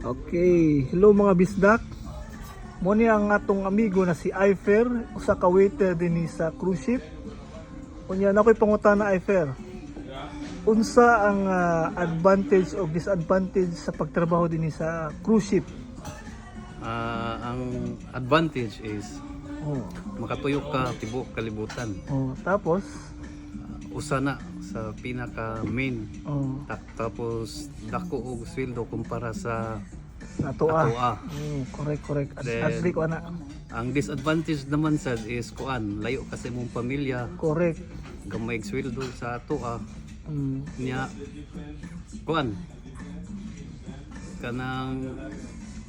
Okay, hello mga bisdak. Muni ang atong amigo na si Ifer, usa ka waiter dinhi sa cruise ship. Unya na ko'y pangutana Ifer. Unsa ang advantage o disadvantage sa pagtrabaho dinhi sa cruise ship? Ang advantage is makatuyok ka tibuok kalibutan. Tapos Usa na sa pinaka main. Tapos dako og sweldo kumpara sa atoa. Correct. Then, Agree ko ana. Ang disadvantage naman sad is kuan, layo kasi mong pamilya, Correct. gamay og sweldo sa atoa. Nya kuan kanang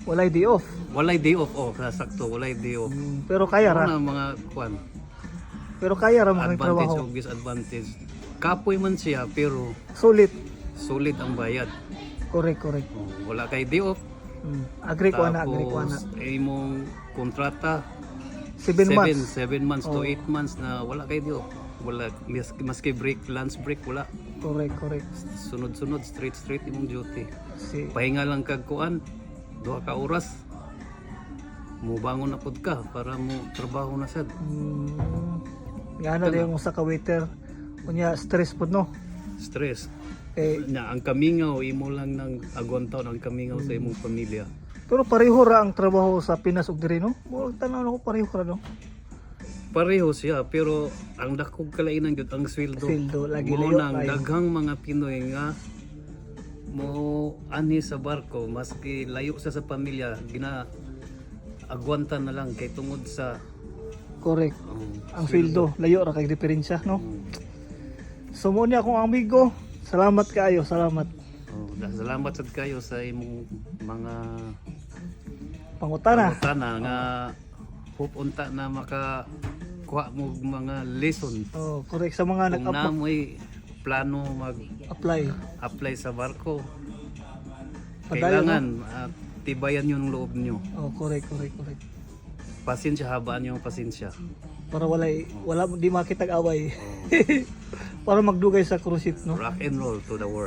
Walay day off. walay day off sakto walay day off. Pero kaya ra. Ano mga kuan Pero kaya ra mga advantage trabaho. o disadvantage. Kapoy man siya pero Sulit. solid ang bayad. Correct. Wala kay day off. Agree ko ana. Tapos imong kontrata 7 months. 7 months to 8 months na wala kay day off. Wala maski break, lunch break wala. Correct. Sunod-sunod straight imong duty. Si Pahinga lang kag kuan 2 ka oras. Mubangon na pud ka para mo trabaho na sad. Ngano na yung usa ka waiter. Unya stress pud no. Stress. Na Ang kamingaw imo lang nang agwantaw ang kamingaw sa imong pamilya. pero pareho ra ang trabaho sa Pinas ug diri no. Mo tanaw ko pareho ra no. Pareho siya pero ang dakog kalainan gyud ang sweldo. Sweldo, lagi Mao layo nang kayo. daghang mga Pinoy nga mo ani sa barko maski layo sa pamilya agwanta na lang kay tungod sa Correct. Ang sweldo layo ra kay diferensya no. So mo ni akong amigo. Salamat kaayo, salamat. Salamat sad kayo sa imong mga Pangutana. tana nga pupunta na maka kuha mo mga lesson Correct sa mga kung namoy plano apply. mag-apply sa barko. Padayon, Kailangan tibayan yung loob nyo. Correct. Pasensya, habaan yung pasensya. Para wala di makitag away. Para magdugay sa cruise ship no. Rock and roll to the world.